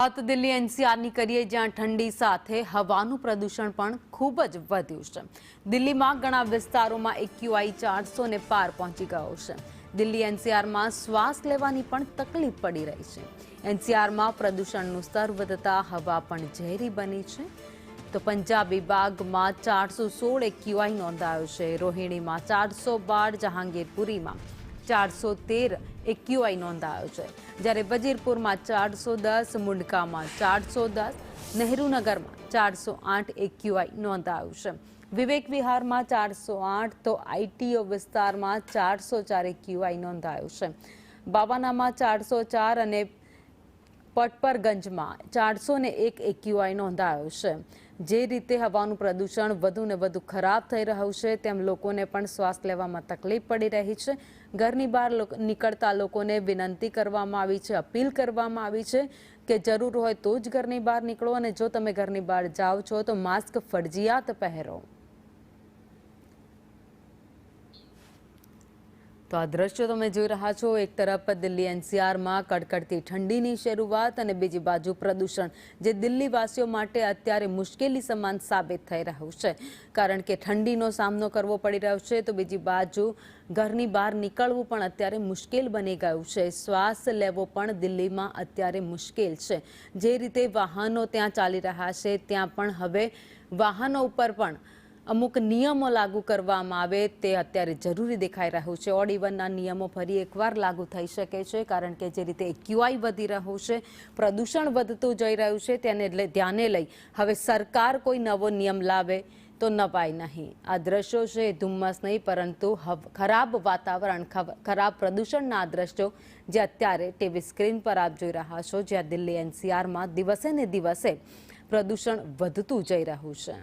વાત દિલ્હી એનસીઆરની કરીએ, જ્યાં ઠંડી સાથે હવાનું પ્રદૂષણ પણ ખૂબ જ વધ્યું છે. દિલ્હીમાં ઘણા વિસ્તારોમાં એક્યુઆઈ 400 ને પાર પહોંચી ગયો છે. દિલ્હી એનસીઆરમાં શ્વાસ લેવાની પણ તકલીફ પડી રહી છે. એનસીઆરમાં પ્રદૂષણનું સ્તર વધતા હવા પણ ઝેરી બની છે. તો પંજાબ વિભાગમાં 416 એક્યુઆઈ નોંધાયો છે. રોહિણીમાં 412, જહાંગીરપુરીમાં 413 એક્યુઆઈ નોંધાયો છે. જ્યારે વજીરપુરમાં 410, મુંડકામાં 410, નહેરુનગરમાં 408 એક્યુઆઈ નોંધાયું છે. વિવેક વિહારમાં 408, તો આઈટીઓ વિસ્તારમાં 404 એક્યુઆઈ નોંધાયું છે. બાવાનામાં 404 અને પટપરગંજમાં 401 એક્યુઆઈ નોંધાયો છે. જે રીતે હવાનું પ્રદૂષણ વધુ ને વધુ ખરાબ થઈ રહ્યું છે, તેમ લોકોને પણ શ્વાસ લેવામાં તકલીફ પડી રહી છે. ઘરની બહાર નીકળતા લોકોને વિનંતી કરવામાં આવી છે, અપીલ કરવામાં આવી છે કે જરૂર હોય તો જ ઘરની બહાર નીકળો, અને જો તમે ઘરની બહાર જાઓ છો તો માસ્ક ફરજિયાત પહેરો. તો આ દ્રશ્યો તમે જોઈ રહ્યા છો. એક તરફ દિલ્હી એનસીઆરમાં કડકડતી ઠંડીની શરૂઆત, અને બીજી બાજુ પ્રદૂષણ, જે દિલ્હીવાસીઓ માટે અત્યારે મુશ્કેલી સમાન સાબિત થઈ રહ્યું છે. કારણ કે ઠંડીનો સામનો કરવો પડી રહ્યો છે, તો બીજી બાજુ ઘરની બહાર નીકળવું પણ અત્યારે મુશ્કેલ બની ગયું છે. શ્વાસ લેવો પણ દિલ્હીમાં અત્યારે મુશ્કેલ છે. જે રીતે વાહનો ત્યાં ચાલી રહ્યા છે, ત્યાં પણ હવે વાહનો ઉપર પણ અમુક નિયમો લાગુ કરવામાં આવે તે અત્યારે જરૂરી દેખાઈ રહ્યું છે. ઓડ ઇવનના નિયમો ફરી એકવાર લાગુ થઈ શકે છે, કારણ કે જે રીતે એક્યુઆઈ વધી રહ્યું છે, પ્રદૂષણ વધતું જઈ રહ્યું છે, તેને ધ્યાને લઈ હવે સરકાર કોઈ નવો નિયમ લાવે તો નવાય નહીં. આ દ્રશ્યો છે ધુમ્મસ નહીં, પરંતુ ખરાબ વાતાવરણ, ખરાબ પ્રદૂષણના આ દ્રશ્યો જે અત્યારે ટીવી સ્ક્રીન પર આપ જોઈ રહ્યા છો, જ્યાં દિલ્હી એનસીઆરમાં દિવસે ને દિવસે પ્રદૂષણ વધતું જઈ રહ્યું છે.